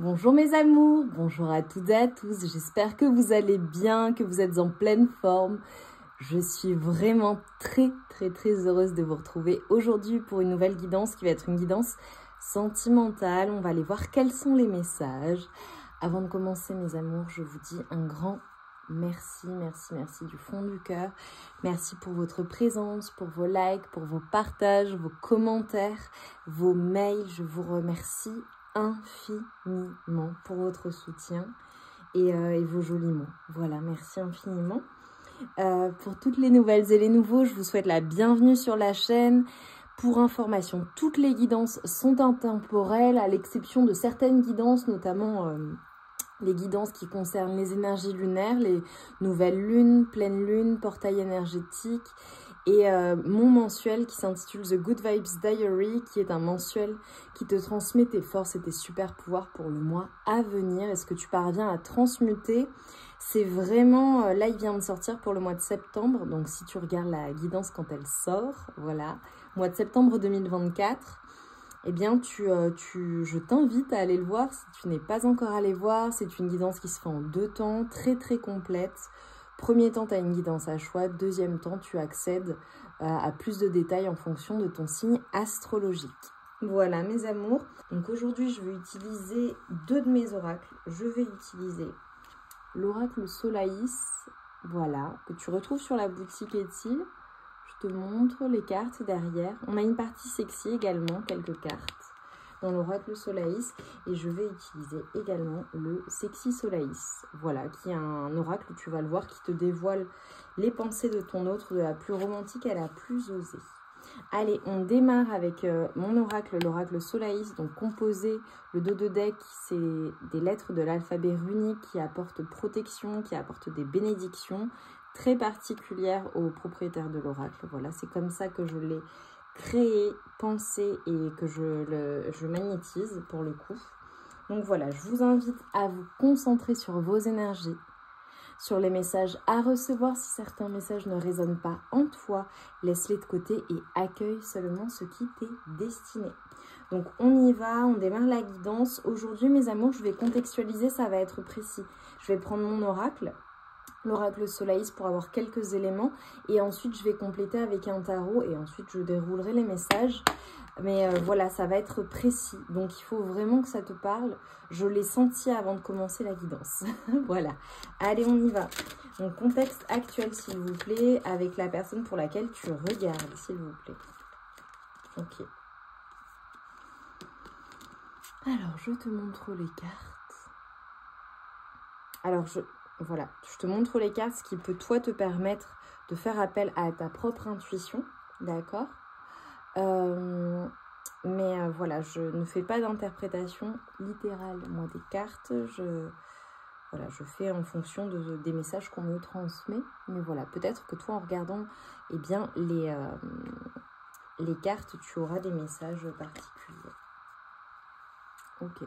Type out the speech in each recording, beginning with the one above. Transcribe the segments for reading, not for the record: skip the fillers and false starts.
Bonjour mes amours, bonjour à toutes et à tous, j'espère que vous allez bien, que vous êtes en pleine forme. Je suis vraiment très heureuse de vous retrouver aujourd'hui pour une nouvelle guidance qui va être une guidance sentimentale. On va aller voir quels sont les messages. Avant de commencer mes amours, je vous dis un grand merci du fond du cœur. Merci pour votre présence, pour vos likes, pour vos partages, vos commentaires, vos mails. Je vous remercie infiniment pour votre soutien et vos jolis mots. Voilà, merci infiniment. Pour toutes les nouvelles et les nouveaux, je vous souhaite la bienvenue sur la chaîne. Pour information, toutes les guidances sont intemporelles, à l'exception de certaines guidances, notamment les guidances qui concernent les énergies lunaires, les nouvelles lunes, pleines lunes, portail énergétique, et mon mensuel qui s'intitule The Good Vibes Diary, qui est un mensuel qui te transmet tes forces et tes super pouvoirs pour le mois à venir. Est-ce que tu parviens à transmuter? C'est vraiment, là il vient de sortir pour le mois de septembre, donc si tu regardes la guidance quand elle sort, voilà, mois de septembre 2024, eh bien je t'invite à aller le voir si tu n'es pas encore allé voir. C'est une guidance qui se fait en 2 temps, très complète. Premier temps, tu as une guidance à choix. Deuxième temps, tu accèdes à plus de détails en fonction de ton signe astrologique. Voilà mes amours. Donc aujourd'hui, je vais utiliser 2 de mes oracles. Je vais utiliser l'oracle Solaïs, voilà, que tu retrouves sur la boutique Etsy. Je te montre les cartes derrière. On a une partie sexy également, quelques cartes dans l'oracle Solaïs, et je vais utiliser également le Sexy Solaïs, voilà, qui est un oracle, tu vas le voir, qui te dévoile les pensées de ton autre, de la plus romantique à la plus osée. Allez, on démarre avec mon oracle, l'oracle Solaïs, donc composé, le dos de deck, c'est des lettres de l'alphabet runique qui apportent protection, qui apportent des bénédictions très particulières aux propriétaires de l'oracle. Voilà, c'est comme ça que je l'ai créé, pensé et que je magnétise pour le coup. Donc voilà, je vous invite à vous concentrer sur vos énergies, sur les messages à recevoir. Si certains messages ne résonnent pas en toi, laisse-les de côté et accueille seulement ce qui t'est destiné. Donc on y va, on démarre la guidance. Aujourd'hui mes amours, je vais contextualiser, ça va être précis. Je vais prendre mon oracle, l'oracle Solaïs, pour avoir quelques éléments, et ensuite je vais compléter avec un tarot et ensuite je déroulerai les messages. Mais voilà, ça va être précis, donc il faut vraiment que ça te parle. Je l'ai senti avant de commencer la guidance. Voilà, allez, on y va. Donc contexte actuel s'il vous plaît, avec la personne pour laquelle tu regardes, s'il vous plaît. Ok. Alors je te montre les cartes. Alors voilà, je te montre les cartes, ce qui peut toi te permettre de faire appel à ta propre intuition, d'accord? Voilà, je ne fais pas d'interprétation littérale, moi, des cartes. Voilà, je fais en fonction des messages qu'on me transmet. Mais voilà, peut-être que toi, en regardant eh bien, les cartes, tu auras des messages particuliers. Ok.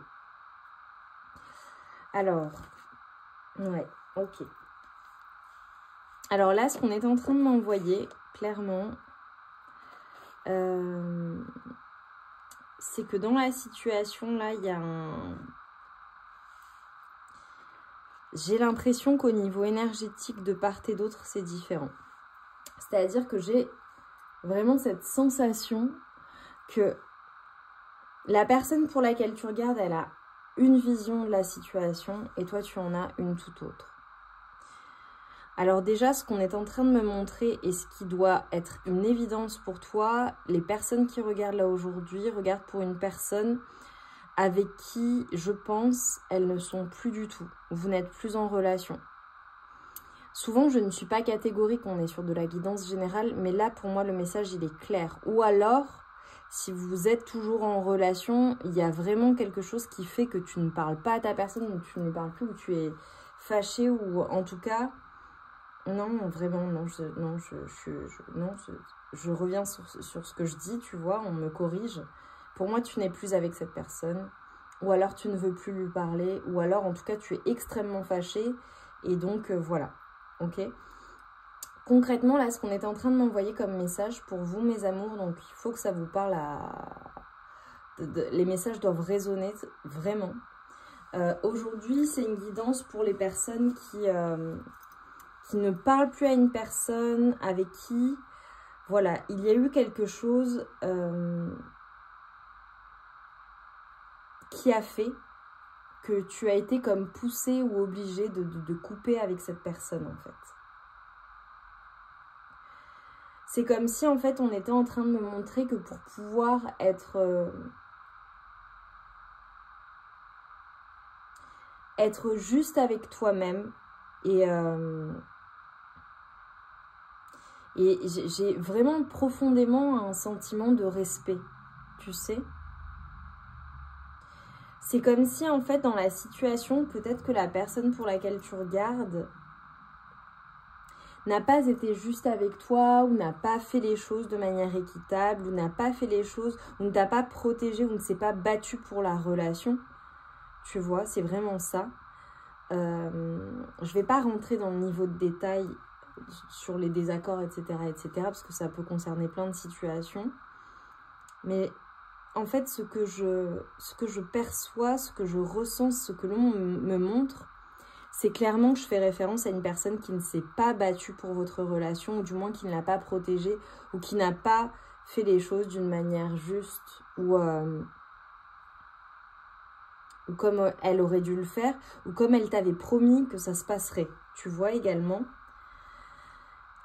Alors, ouais, ok. Alors là, ce qu'on est en train de m'envoyer, clairement, c'est que dans la situation, là, il y a un... J'ai l'impression qu'au niveau énergétique, de part et d'autre, c'est différent. C'est-à-dire que j'ai vraiment cette sensation que la personne pour laquelle tu regardes, elle a une vision de la situation et toi, tu en as une toute autre. Alors déjà, ce qu'on est en train de me montrer et ce qui doit être une évidence pour toi, les personnes qui regardent là aujourd'hui regardent pour une personne avec qui, je pense, elles ne sont plus du tout. Vous n'êtes plus en relation. Souvent, je ne suis pas catégorique, on est sur de la guidance générale, mais là, pour moi, le message, il est clair. Ou alors, si vous êtes toujours en relation, il y a vraiment quelque chose qui fait que tu ne parles pas à ta personne, ou tu ne lui parles plus, ou tu es fâché, ou en tout cas... Non, vraiment, non, je reviens sur ce que je dis, tu vois, on me corrige. Pour moi, tu n'es plus avec cette personne, ou alors tu ne veux plus lui parler, ou alors, en tout cas, tu es extrêmement fâché, et donc, voilà, ok? Concrètement, là, ce qu'on est en train de m'envoyer comme message pour vous, mes amours, donc il faut que ça vous parle à... Les messages doivent résonner, vraiment. Aujourd'hui, c'est une guidance pour les personnes qui ne parlent plus à une personne avec qui, voilà, il y a eu quelque chose qui a fait que tu as été comme poussé ou obligé de couper avec cette personne, en fait. C'est comme si, en fait, on était en train de me montrer que pour pouvoir être juste avec toi-même et j'ai vraiment profondément un sentiment de respect, tu sais. C'est comme si, en fait, dans la situation, peut-être que la personne pour laquelle tu regardes n'a pas été juste avec toi, ou n'a pas fait les choses de manière équitable, ou n'a pas fait les choses, ou ne t'a pas protégé, ou ne s'est pas battu pour la relation. Tu vois, c'est vraiment ça. Je vais pas rentrer dans le niveau de détail sur les désaccords, etc., parce que ça peut concerner plein de situations. Mais en fait, ce que je perçois, ce que je ressens, ce que l'on me montre, c'est clairement que je fais référence à une personne qui ne s'est pas battue pour votre relation, ou du moins qui ne l'a pas protégée, ou qui n'a pas fait les choses d'une manière juste, ou comme elle aurait dû le faire, ou comme elle t'avait promis que ça se passerait. Tu vois également.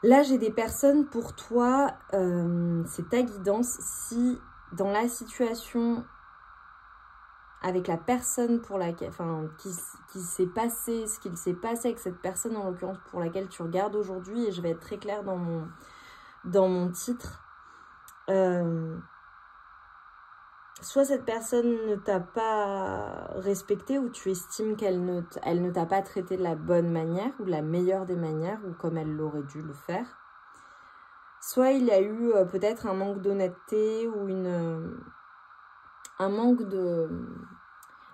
Là, j'ai des personnes pour toi, c'est ta guidance. Si dans la situation avec la personne pour laquelle, enfin, qui s'est passé, ce qu'il s'est passé avec cette personne en l'occurrence pour laquelle tu regardes aujourd'hui, et je vais être très claire dans mon titre, soit cette personne ne t'a pas respecté, ou tu estimes qu'elle ne t'a pas traité de la bonne manière, ou de la meilleure des manières, ou comme elle l'aurait dû le faire. Soit il y a eu peut-être un manque d'honnêteté, ou un manque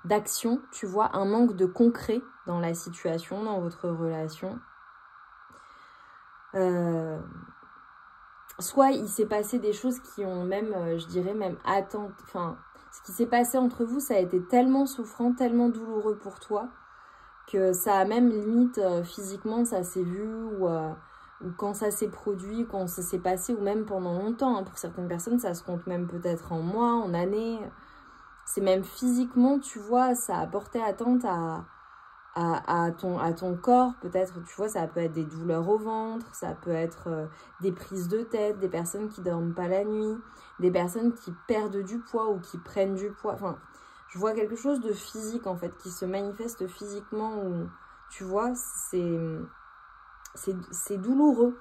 d'action, tu vois, un manque de concret dans la situation, dans votre relation. Soit il s'est passé des choses qui ont même, je dirais même enfin, ce qui s'est passé entre vous, ça a été tellement souffrant, tellement douloureux pour toi, que ça a même limite physiquement, ça s'est vu, ou quand ça s'est produit, quand ça s'est passé, ou même pendant longtemps. Hein. Pour certaines personnes, ça se compte même peut-être en mois, en années. C'est même physiquement, tu vois, ça a porté atteinte à ton corps, peut-être, tu vois, ça peut être des douleurs au ventre, ça peut être des prises de tête, des personnes qui dorment pas la nuit, des personnes qui perdent du poids ou qui prennent du poids. Enfin, je vois quelque chose de physique, en fait, qui se manifeste physiquement, où, tu vois, c'est douloureux.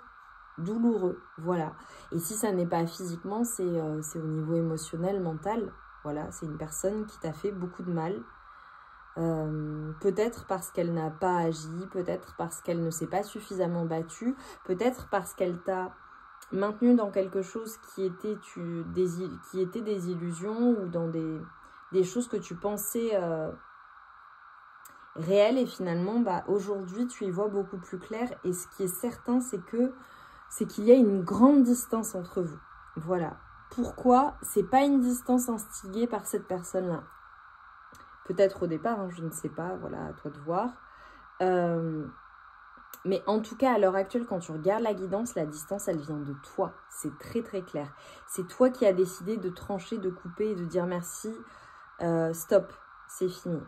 Douloureux, voilà. Et si ça n'est pas physiquement, c'est au niveau émotionnel, mental. Voilà, c'est une personne qui t'a fait beaucoup de mal. Peut-être parce qu'elle n'a pas agi, peut-être parce qu'elle ne s'est pas suffisamment battue, peut-être parce qu'elle t'a maintenu dans quelque chose qui était des illusions, ou dans des choses que tu pensais réelles, et finalement, bah, aujourd'hui, tu y vois beaucoup plus clair. Et ce qui est certain, c'est qu'il y a une grande distance entre vous. Voilà. Pourquoi? C'est pas une distance instigée par cette personne-là. Peut-être au départ, hein, je ne sais pas, voilà, à toi de voir. Mais en tout cas, à l'heure actuelle, quand tu regardes la guidance, la distance, elle vient de toi. C'est très très clair. C'est toi qui as décidé de trancher, de couper et de dire merci, stop, c'est fini.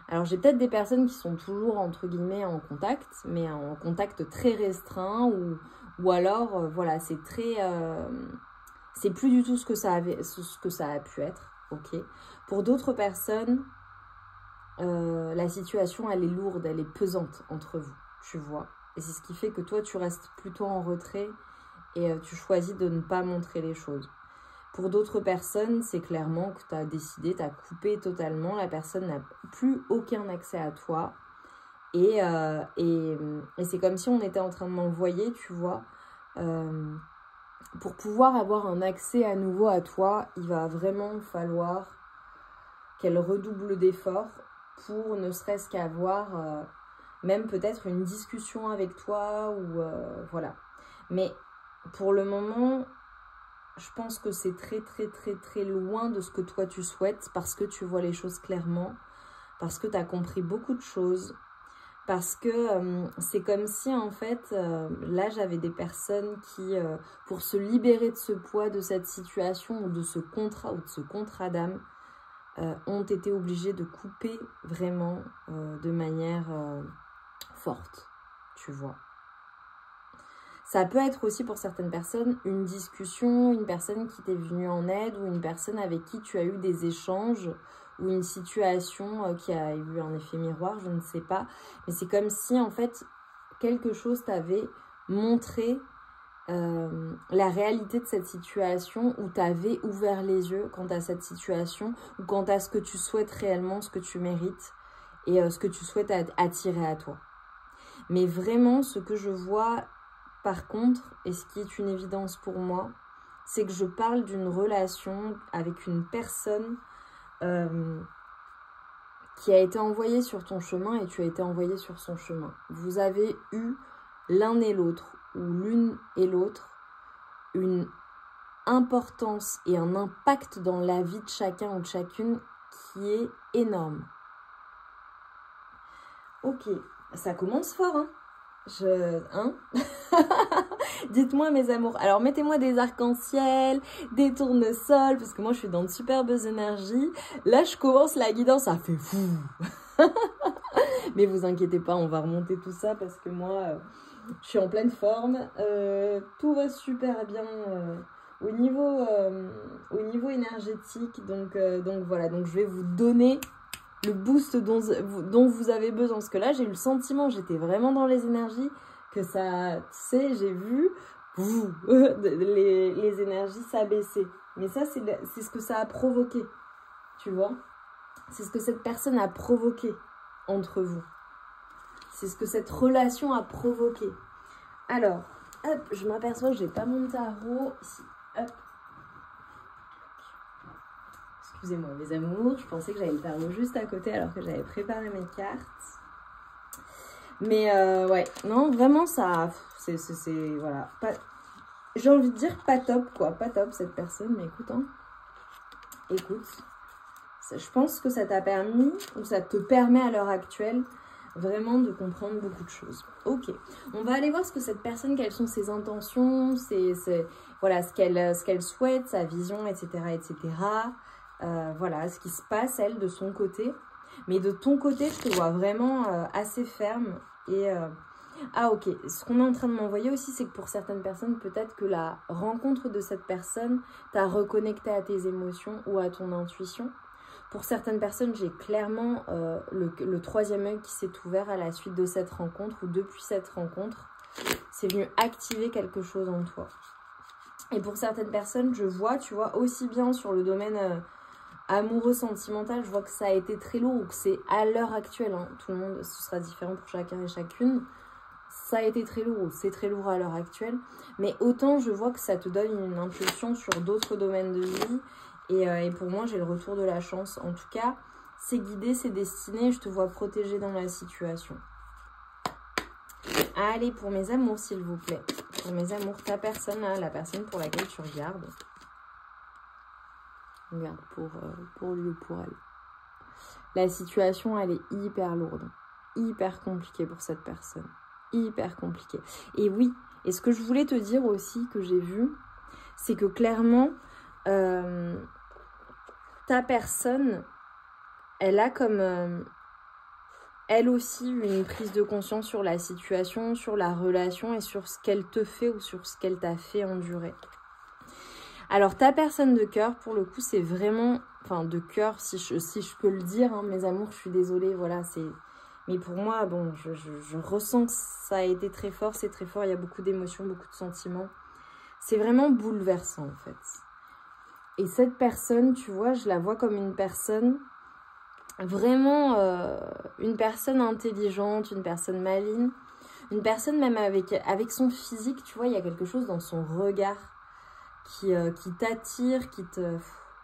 Alors, j'ai peut-être des personnes qui sont toujours, entre guillemets, en contact, mais en contact très restreint, ou alors, voilà, c'est très... c'est plus du tout ce que ça a pu être, ok. Pour d'autres personnes, la situation, elle est lourde, elle est pesante entre vous, tu vois. Et c'est ce qui fait que toi, tu restes plutôt en retrait, et tu choisis de ne pas montrer les choses. Pour d'autres personnes, c'est clairement que tu as décidé, tu as coupé totalement, la personne n'a plus aucun accès à toi. Et c'est comme si on était en train de m'envoyer, tu vois, pour pouvoir avoir un accès à nouveau à toi, il va vraiment falloir qu'elle redouble d'efforts pour ne serait-ce qu'avoir même peut-être une discussion avec toi, ou voilà. Mais pour le moment, je pense que c'est très très très très loin de ce que toi tu souhaites, parce que tu vois les choses clairement, parce que tu as compris beaucoup de choses, parce que c'est comme si en fait, là j'avais des personnes qui, pour se libérer de ce poids, de cette situation ou de ce contrat ou de ce contrat d'âme, ont été obligées de couper vraiment de manière forte, tu vois. Ça peut être aussi pour certaines personnes une discussion, une personne qui t'est venue en aide ou une personne avec qui tu as eu des échanges ou une situation qui a eu un effet miroir, je ne sais pas. Mais c'est comme si en fait quelque chose t'avait montré la réalité de cette situation où tu avais ouvert les yeux quant à cette situation ou quant à ce que tu souhaites réellement, ce que tu mérites et ce que tu souhaites attirer à toi. Mais vraiment, ce que je vois par contre, et ce qui est une évidence pour moi, c'est que je parle d'une relation avec une personne qui a été envoyée sur ton chemin et tu as été envoyé sur son chemin. Vous avez eu l'un et l'autre, ou l'une et l'autre, une importance et un impact dans la vie de chacun ou de chacune qui est énorme. Ok, ça commence fort, hein. Dites-moi mes amours. Alors mettez-moi des arcs-en-ciel, des tournesols, parce que moi je suis dans de superbes énergies. Là je commence la guidance, ça fait fou. Mais vous inquiétez pas, on va remonter tout ça parce que moi je suis en pleine forme. Tout va super bien au niveau énergétique. Donc voilà, donc je vais vous donner le boost dont vous avez besoin. Parce que là, j'ai eu le sentiment, j'étais vraiment dans les énergies, que ça, tu sais, j'ai vu les énergies s'abaisser. Mais ça, c'est ce que ça a provoqué, tu vois. C'est ce que cette personne a provoqué entre vous. C'est ce que cette relation a provoqué. Alors, hop, je m'aperçois que j'ai pas mon tarot ici. Hop. Excusez-moi mes amours, je pensais que j'avais le tarot juste à côté alors que j'avais préparé mes cartes. Mais ouais, non, vraiment ça, c'est voilà. J'ai envie de dire pas top quoi, pas top cette personne, mais écoute, hein. Écoute, je pense que ça t'a permis, ou ça te permet à l'heure actuelle, vraiment de comprendre beaucoup de choses. Ok, on va aller voir ce que cette personne, quelles sont ses intentions, voilà, ce qu'elle souhaite, sa vision, etc. etc. Voilà, ce qui se passe, elle, de son côté. Mais de ton côté, je te vois vraiment assez ferme. Et ah ok, ce qu'on est en train de m'envoyer aussi, c'est que pour certaines personnes, peut-être que la rencontre de cette personne t'a reconnecté à tes émotions ou à ton intuition. Pour certaines personnes, j'ai clairement le troisième œil qui s'est ouvert à la suite de cette rencontre ou depuis cette rencontre. C'est venu activer quelque chose en toi. Et pour certaines personnes, je vois, tu vois, aussi bien sur le domaine amoureux, sentimental, je vois que ça a été très lourd ou que c'est à l'heure actuelle, hein, tout le monde, ce sera différent pour chacun et chacune. Ça a été très lourd ou c'est très lourd à l'heure actuelle. Mais autant je vois que ça te donne une impulsion sur d'autres domaines de vie. Et pour moi, j'ai le retour de la chance. En tout cas, c'est guidé, c'est destiné. Je te vois protégée dans la situation. Allez, pour mes amours, s'il vous plaît. Pour mes amours, ta personne, là, la personne pour laquelle tu regardes. Regarde, pour lui ou pour elle. La situation, elle est hyper lourde. Hyper compliquée pour cette personne. Hyper compliquée. Et oui, et ce que je voulais te dire aussi, que j'ai vu, c'est que clairement... ta personne, elle a comme elle aussi une prise de conscience sur la situation, sur la relation et sur ce qu'elle te fait ou sur ce qu'elle t'a fait endurer. Alors ta personne de cœur, pour le coup, c'est vraiment, enfin de cœur, si je peux le dire, hein, mes amours, je suis désolée, voilà, c'est... Mais pour moi, bon, je ressens que ça a été très fort, c'est très fort, il y a beaucoup d'émotions, beaucoup de sentiments. C'est vraiment bouleversant en fait. Et cette personne, tu vois, je la vois comme une personne, vraiment une personne intelligente, une personne maligne, une personne même avec son physique, tu vois, il y a quelque chose dans son regard qui t'attire, qui te...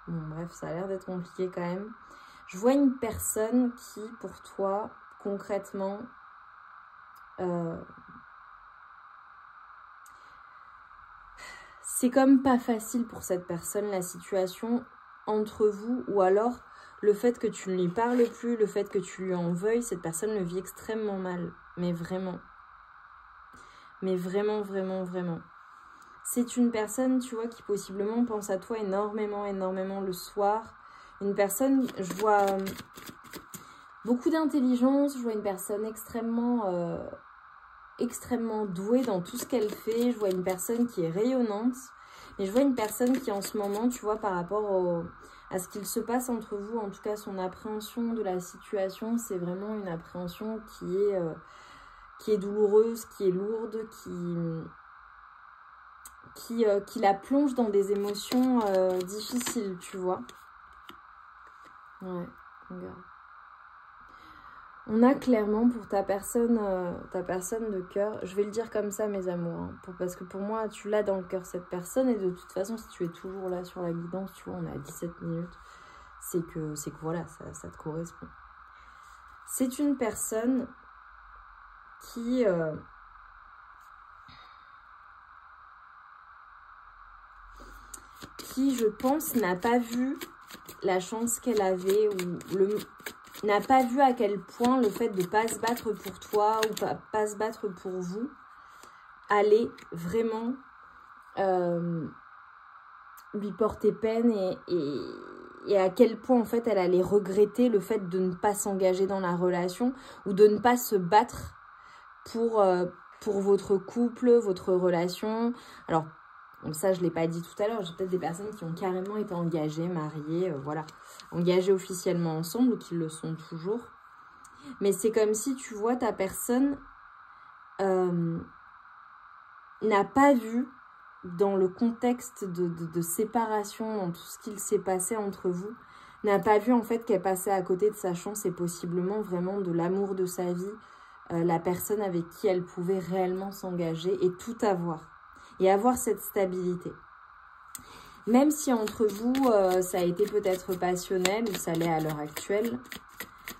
Bon, bref, ça a l'air d'être compliqué quand même. Je vois une personne qui, pour toi, concrètement, c'est comme pas facile pour cette personne, la situation entre vous, ou alors le fait que tu ne lui parles plus, le fait que tu lui en veuilles, cette personne le vit extrêmement mal. Mais vraiment. Mais vraiment, vraiment, vraiment. C'est une personne, tu vois, qui possiblement pense à toi énormément, énormément le soir. Une personne, je vois beaucoup d'intelligence, je vois une personne extrêmement douée dans tout ce qu'elle fait. Je vois une personne qui est rayonnante. Mais je vois une personne qui en ce moment, tu vois, par rapport à ce qu'il se passe entre vous, en tout cas son appréhension de la situation, c'est vraiment une appréhension qui est douloureuse, qui est lourde, qui la plonge dans des émotions difficiles, tu vois. Ouais, regarde. On a clairement pour ta personne de cœur, je vais le dire comme ça mes amours, hein, parce que pour moi tu l'as dans le cœur cette personne et de toute façon si tu es toujours là sur la guidance, tu vois on est à 17 minutes, c'est que voilà, ça te correspond. C'est une personne qui je pense n'a pas vu la chance qu'elle avait ou n'a pas vu à quel point le fait de ne pas se battre pour toi ou pas se battre pour vous allait vraiment lui porter peine et à quel point en fait elle allait regretter le fait de ne pas s'engager dans la relation ou de ne pas se battre pour votre couple, votre relation. Alors donc ça, je ne l'ai pas dit tout à l'heure. J'ai peut-être des personnes qui ont carrément été engagées, mariées, voilà. Engagées officiellement ensemble ou qui le sont toujours. Mais c'est comme si, tu vois, ta personne n'a pas vu, dans le contexte de séparation, dans tout ce qu'il s'est passé entre vous, n'a pas vu en fait qu'elle passait à côté de sa chance et possiblement vraiment de l'amour de sa vie, la personne avec qui elle pouvait réellement s'engager et tout avoir. Et avoir cette stabilité. Même si entre vous, ça a été peut-être passionnel, ou ça l'est à l'heure actuelle,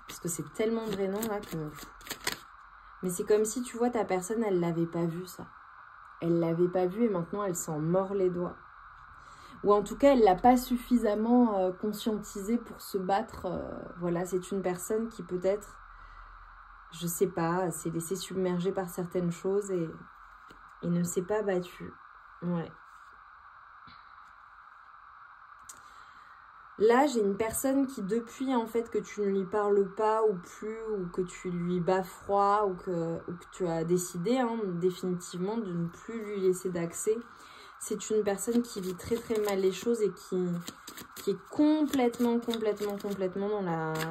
parce que c'est tellement drainant là que... Mais c'est comme si, tu vois, ta personne, elle l'avait pas vu ça. Elle l'avait pas vu et maintenant, elle s'en mord les doigts. Ou en tout cas, elle l'a pas suffisamment conscientisé pour se battre. Voilà, c'est une personne qui peut-être, je sais pas, s'est laissée submerger par certaines choses et ne s'est pas battue. Ouais. Là, j'ai une personne qui, depuis en fait que tu ne lui parles pas ou plus, ou que tu lui bats froid, ou que tu as décidé définitivement de ne plus lui laisser d'accès, c'est une personne qui vit très très mal les choses et qui est complètement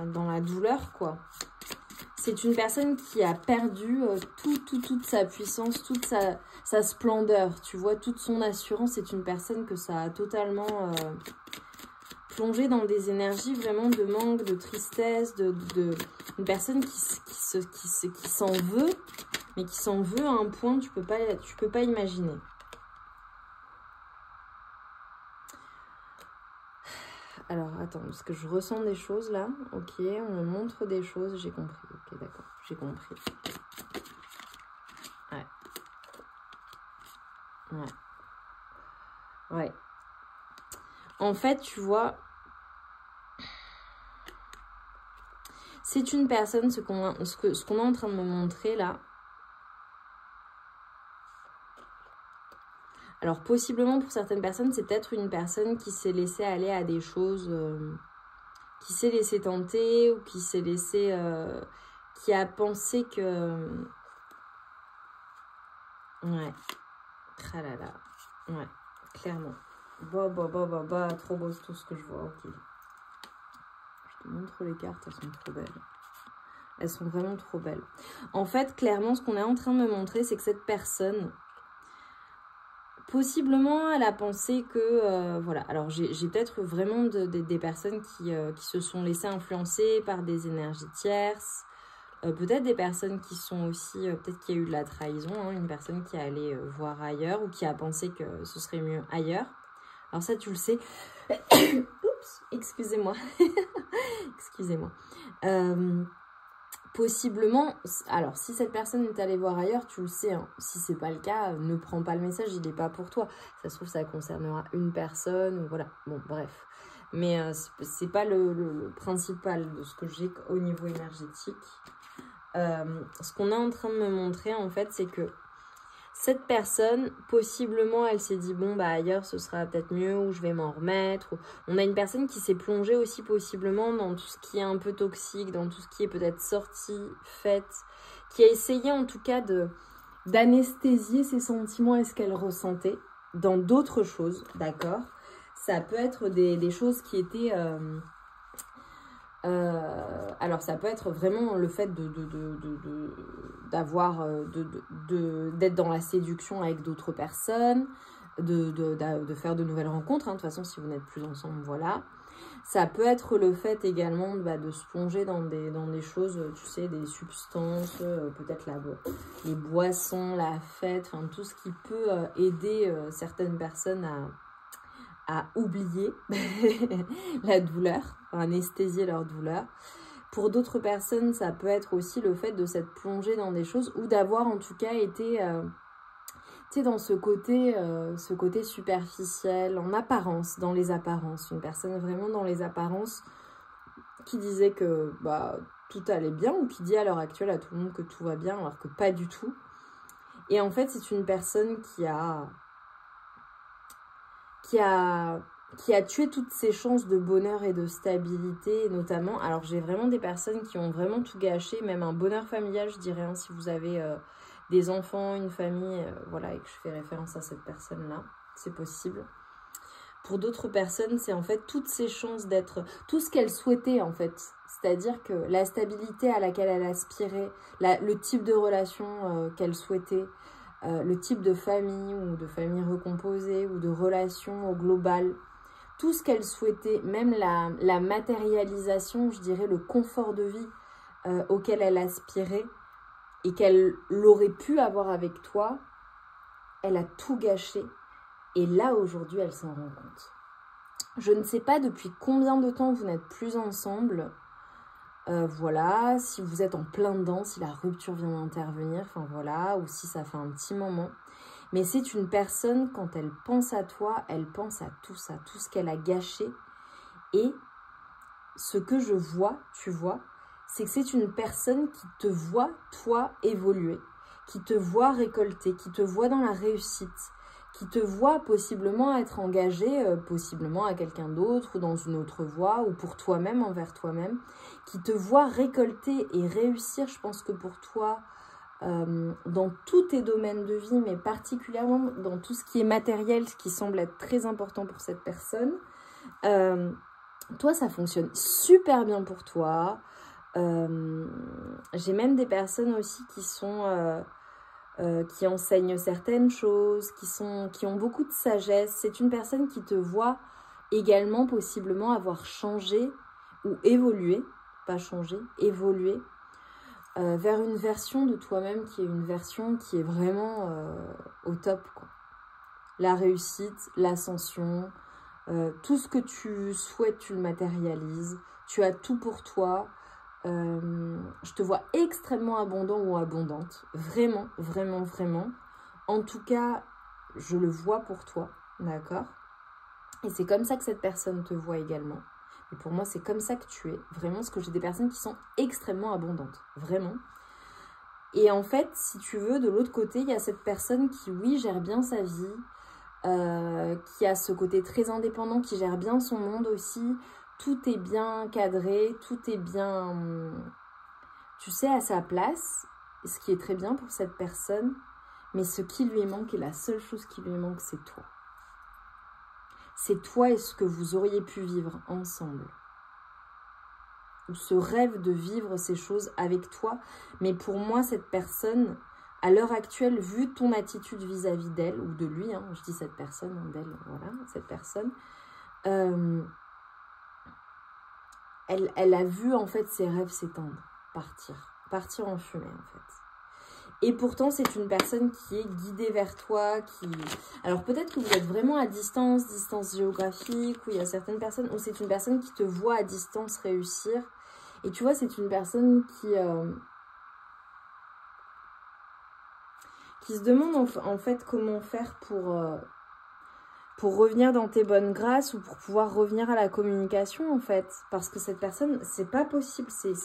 dans la douleur, quoi. C'est une personne qui a perdu toute sa puissance, toute sa splendeur, tu vois, toute son assurance. C'est une personne que ça a totalement plongé dans des énergies vraiment de manque, de tristesse, une personne qui s'en veut, mais qui s'en veut à un point que tu peux pas imaginer. Alors, attends, parce que je ressens des choses là. Ok, on me montre des choses, j'ai compris. Ok, d'accord, j'ai compris. Ouais. Ouais. Ouais. En fait, tu vois, c'est une personne, ce qu'on est en train de me montrer là. Alors, possiblement, pour certaines personnes, c'est peut-être une personne qui s'est laissée aller à des choses, qui s'est laissée tenter ou qui s'est laissée... qui a pensé que... Ouais. Ah là là. Ouais, clairement. Trop beau tout ce que je vois, ok. Je te montre les cartes, elles sont trop belles. Elles sont vraiment trop belles. En fait, clairement, ce qu'on est en train de me montrer, c'est que cette personne... Possiblement, elle a pensé que... voilà, alors j'ai peut-être vraiment des personnes qui se sont laissées influencer par des énergies tierces. Peut-être des personnes qui sont aussi... peut-être qu'il y a eu de la trahison, une personne qui est allée voir ailleurs ou qui a pensé que ce serait mieux ailleurs. Alors ça, tu le sais. Oups, excusez-moi. Excusez-moi. Possiblement, alors si cette personne est allée voir ailleurs, tu le sais, si c'est pas le cas, ne prends pas le message, il n'est pas pour toi. Ça se trouve, ça concernera une personne, ou voilà, bon, bref. Mais c'est pas le principal de ce que j'ai au niveau énergétique. Ce qu'on est en train de me montrer, en fait, c'est que cette personne, possiblement, elle s'est dit, bon, bah ailleurs, ce sera peut-être mieux, ou je vais m'en remettre. On a une personne qui s'est plongée aussi, possiblement, dans tout ce qui est un peu toxique, dans tout ce qui est peut-être sorti, fait, qui a essayé, en tout cas, d'anesthésier ses sentiments et ce qu'elle ressentait dans d'autres choses, d'accord? Ça peut être des choses qui étaient... alors ça peut être vraiment le fait d'être dans la séduction avec d'autres personnes, de faire de nouvelles rencontres, hein. De toute façon, si vous n'êtes plus ensemble, voilà. Ça peut être le fait également de se plonger dans des choses, tu sais, des substances, peut-être les boissons, la fête, enfin tout ce qui peut aider certaines personnes à oublier la douleur, anesthésier leur douleur. Pour d'autres personnes, ça peut être aussi le fait de s'être plongé dans des choses ou d'avoir en tout cas été tu sais, dans ce côté superficiel, en apparence, dans les apparences. Une personne vraiment dans les apparences qui disait que bah, tout allait bien ou qui dit à l'heure actuelle à tout le monde que tout va bien alors que pas du tout. Et en fait, c'est une personne qui a tué toutes ses chances de bonheur et de stabilité, notamment. Alors, j'ai vraiment des personnes qui ont vraiment tout gâché, même un bonheur familial, je dirais, hein, si vous avez des enfants, une famille, voilà, et que je fais référence à cette personne-là, c'est possible. Pour d'autres personnes, c'est en fait toutes ses chances d'être, tout ce qu'elle souhaitait, en fait. C'est-à-dire que la stabilité à laquelle elle aspirait, le type de relation qu'elle souhaitait, le type de famille ou de famille recomposée ou de relation au global, tout ce qu'elle souhaitait, même la matérialisation, je dirais le confort de vie auquel elle aspirait et qu'elle l'aurait pu avoir avec toi, elle a tout gâché et là aujourd'hui elle s'en rend compte. Je ne sais pas depuis combien de temps vous n'êtes plus ensemble. Voilà, si vous êtes en plein dedans, si la rupture vient d'intervenir, enfin voilà, ou si ça fait un petit moment. Mais c'est une personne, quand elle pense à toi, elle pense à tout ça, tout ce qu'elle a gâché. Et ce que je vois, tu vois, c'est que c'est une personne qui te voit, toi, évoluer, qui te voit récolter, qui te voit dans la réussite, qui te voit possiblement être engagé, possiblement à quelqu'un d'autre ou dans une autre voie ou pour toi-même, envers toi-même, qui te voit récolter et réussir. Je pense que pour toi, dans tous tes domaines de vie, mais particulièrement dans tout ce qui est matériel, ce qui semble être très important pour cette personne, toi, ça fonctionne super bien pour toi. J'ai même des personnes aussi qui sont... qui enseignent certaines choses, qui ont beaucoup de sagesse. C'est une personne qui te voit également possiblement avoir changé ou évolué, pas changé, évolué, vers une version de toi-même qui est une version qui est vraiment au top, quoi. La réussite, l'ascension, tout ce que tu souhaites, tu le matérialises. Tu as tout pour toi. Je te vois extrêmement abondant ou abondante. Vraiment, vraiment, vraiment. En tout cas, je le vois pour toi, d'accord? Et c'est comme ça que cette personne te voit également. Et pour moi, c'est comme ça que tu es. Vraiment, parce que j'ai des personnes qui sont extrêmement abondantes. Vraiment. Et en fait, si tu veux, de l'autre côté, il y a cette personne qui, oui, gère bien sa vie, qui a ce côté très indépendant, qui gère bien son monde aussi. Tout est bien cadré, tout est bien, tu sais, à sa place, ce qui est très bien pour cette personne. Mais ce qui lui manque, et la seule chose qui lui manque, c'est toi. C'est toi et ce que vous auriez pu vivre ensemble. Ou ce rêve de vivre ces choses avec toi. Mais pour moi, cette personne, à l'heure actuelle, vu ton attitude vis-à-vis d'elle, ou de lui, hein, je dis cette personne, hein, d'elle, voilà, cette personne, elle a vu en fait ses rêves s'éteindre, partir en fumée en fait. Et pourtant, c'est une personne qui est guidée vers toi, qui... Alors peut-être que vous êtes vraiment à distance géographique, où il y a certaines personnes, où c'est une personne qui te voit à distance réussir. Et tu vois, c'est une personne qui se demande en fait comment faire pour revenir dans tes bonnes grâces ou pour pouvoir revenir à la communication en fait. Parce que cette personne, c'est pas possible, c'est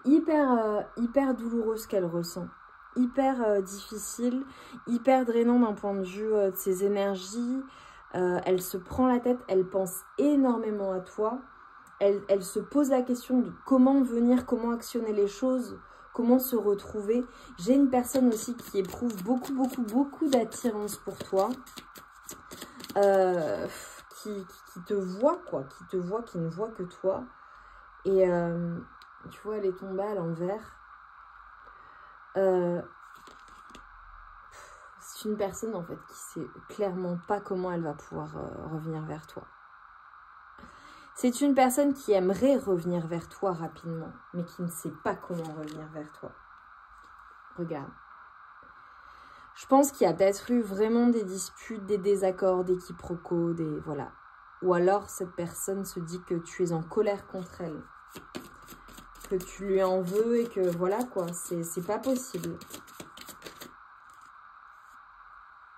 hyper douloureux ce qu'elle ressent. Hyper difficile, hyper drainant d'un point de vue de ses énergies. Elle se prend la tête, elle pense énormément à toi. Elle se pose la question de comment venir, comment actionner les choses, comment se retrouver. J'ai une personne aussi qui éprouve beaucoup d'attirance pour toi. Qui te voit, quoi. Qui ne voit que toi. Et tu vois, elle est tombée à l'envers. C'est une personne, en fait, qui sait clairement pas comment elle va pouvoir revenir vers toi. C'est une personne qui aimerait revenir vers toi rapidement, mais qui ne sait pas comment revenir vers toi. Regarde. Je pense qu'il y a peut-être eu vraiment des disputes, des désaccords, des quiproquos, des... Voilà. Ou alors, cette personne se dit que tu es en colère contre elle. Que tu lui en veux et que voilà, quoi. C'est pas possible.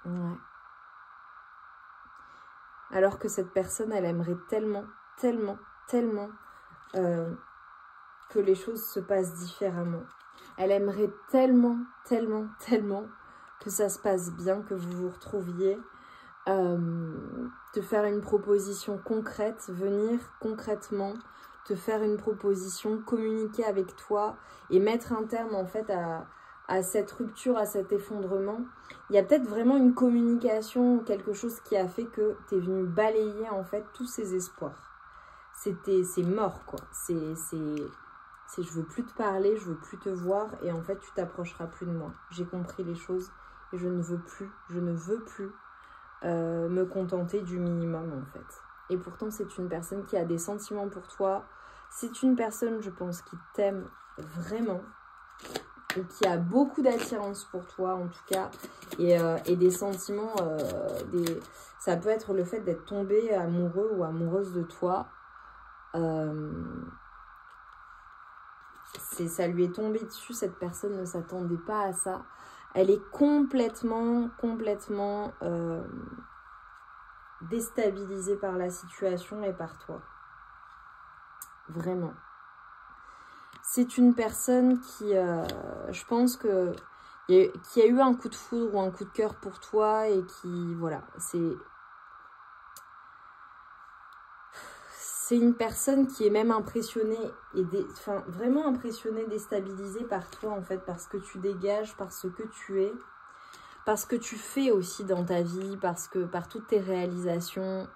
Ouais. Alors que cette personne, elle aimerait tellement que les choses se passent différemment. Elle aimerait tellement que ça se passe bien, que vous vous retrouviez, te faire une proposition concrète, venir concrètement, te faire une proposition, communiquer avec toi et mettre un terme en fait à cette rupture, à cet effondrement. Il y a peut-être vraiment une communication, quelque chose qui a fait que tu es venu balayer en fait tous ces espoirs. C'est mort quoi, c'est je veux plus te parler, je veux plus te voir et en fait tu t'approcheras plus de moi. J'ai compris les choses et je ne veux plus me contenter du minimum en fait. Et pourtant c'est une personne qui a des sentiments pour toi, c'est une personne je pense qui t'aime vraiment ou qui a beaucoup d'attirance pour toi en tout cas et des sentiments, ça peut être le fait d'être tombé amoureux ou amoureuse de toi. Ça lui est tombé dessus, cette personne ne s'attendait pas à ça. Elle est complètement déstabilisée par la situation et par toi. Vraiment. C'est une personne qui, je pense que qui a eu un coup de foudre ou un coup de cœur pour toi et qui, voilà, c'est une personne qui est même impressionnée, vraiment impressionnée, déstabilisée par toi en fait, par ce que tu dégages, par ce que tu es, par ce que tu fais aussi dans ta vie, par toutes tes réalisations,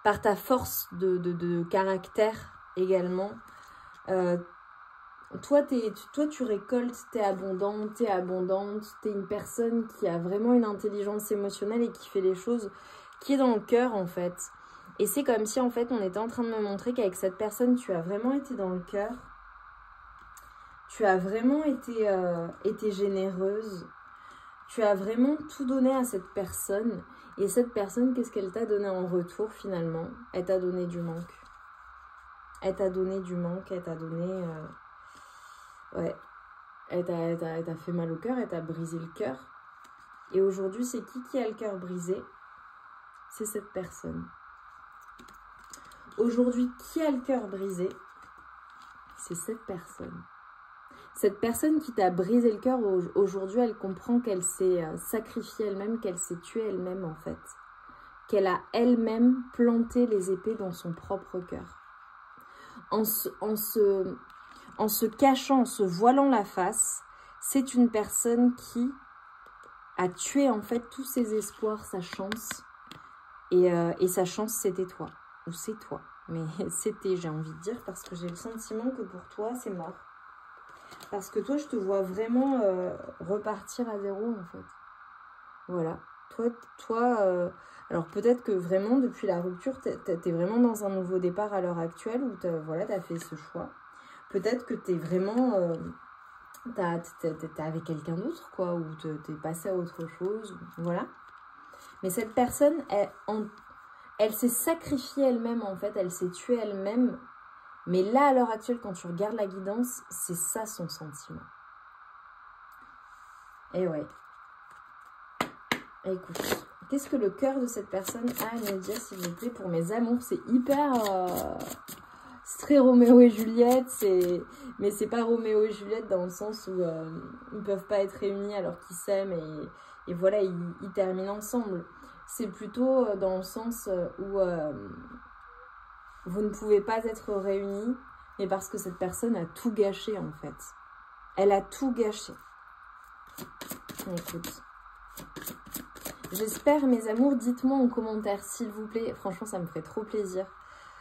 par ta force de caractère également. Toi, tu récoltes, t'es abondante, t'es une personne qui a vraiment une intelligence émotionnelle et qui fait les choses, qui est dans le cœur en fait. Et c'est comme si, en fait, on était en train de me montrer qu'avec cette personne, tu as vraiment été dans le cœur. Tu as vraiment été généreuse. Tu as vraiment tout donné à cette personne. Et cette personne, qu'est-ce qu'elle t'a donné en retour, finalement? Elle t'a donné du manque. Elle t'a donné du manque. Elle t'a donné... ouais. Elle t'a fait mal au cœur. Elle t'a brisé le cœur. Et aujourd'hui, c'est qui a le cœur brisé? C'est cette personne. Aujourd'hui, qui a le cœur brisé? C'est cette personne. Cette personne qui t'a brisé le cœur, aujourd'hui, elle comprend qu'elle s'est sacrifiée elle-même, qu'elle s'est tuée elle-même en fait. Qu'elle a elle-même planté les épées dans son propre cœur. En se cachant, en se voilant la face, c'est une personne qui a tué en fait tous ses espoirs, sa chance. Et sa chance, c'était toi. Ou c'est toi. Mais c'était, j'ai envie de dire, parce que j'ai le sentiment que pour toi, c'est mort. Parce que toi, je te vois vraiment repartir à zéro, en fait. Voilà. Toi alors peut-être que vraiment, depuis la rupture, t'es vraiment dans un nouveau départ à l'heure actuelle, où t'as fait ce choix. Peut-être que t'es vraiment... t'es avec quelqu'un d'autre, quoi, ou t'es passé à autre chose, voilà. Mais cette personne, elle s'est sacrifiée elle-même, en fait. Elle s'est tuée elle-même. Mais là, à l'heure actuelle, quand tu regardes la guidance, c'est ça son sentiment. Et ouais. Écoute, Qu'est-ce que le cœur de cette personne a à me dire, s'il vous plaît, pour mes amours? C'est hyper... c'est très Roméo et Juliette, mais c'est pas Roméo et Juliette dans le sens où ils peuvent pas être réunis alors qu'ils s'aiment et voilà, ils terminent ensemble. C'est plutôt dans le sens où vous ne pouvez pas être réunis, mais parce que cette personne a tout gâché en fait. Elle a tout gâché. Écoute. J'espère, mes amours, dites-moi en commentaire, s'il vous plaît. Franchement, ça me ferait trop plaisir.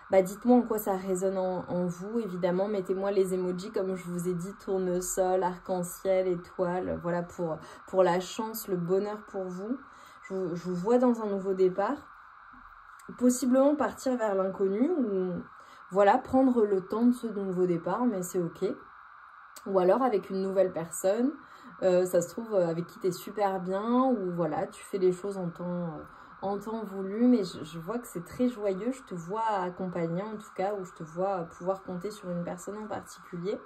Bah, dites-moi en quoi ça résonne en vous, évidemment. Mettez-moi les emojis, comme je vous ai dit, tournesol, arc-en-ciel, étoile. Voilà, pour la chance, le bonheur pour vous. Je vous vois dans un nouveau départ. Possiblement partir vers l'inconnu ou, voilà, prendre le temps de ce nouveau départ, mais c'est ok. Ou alors avec une nouvelle personne. Ça se trouve avec qui tu es super bien, ou voilà, tu fais les choses en temps voulu, mais je vois que c'est très joyeux. Je te vois accompagné en tout cas, ou je te vois pouvoir compter sur une personne en particulier.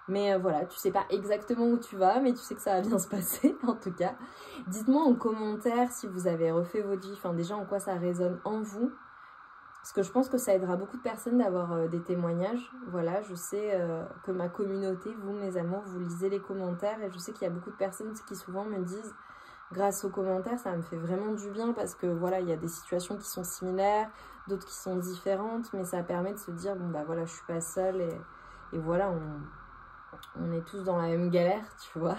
Mais voilà, tu sais pas exactement où tu vas, mais tu sais que ça va bien se passer en tout cas. Dites-moi en commentaire si vous avez refait votre vie, enfin déjà en quoi ça résonne en vous. Parce que je pense que ça aidera beaucoup de personnes d'avoir des témoignages. Voilà, je sais que ma communauté, vous, mes amours, vous lisez les commentaires. Et je sais qu'il y a beaucoup de personnes qui souvent me disent, grâce aux commentaires, ça me fait vraiment du bien. Parce que voilà, il y a des situations qui sont similaires, d'autres qui sont différentes. Mais ça permet de se dire, bon bah voilà, je suis pas seule. Et voilà, on est tous dans la même galère, tu vois.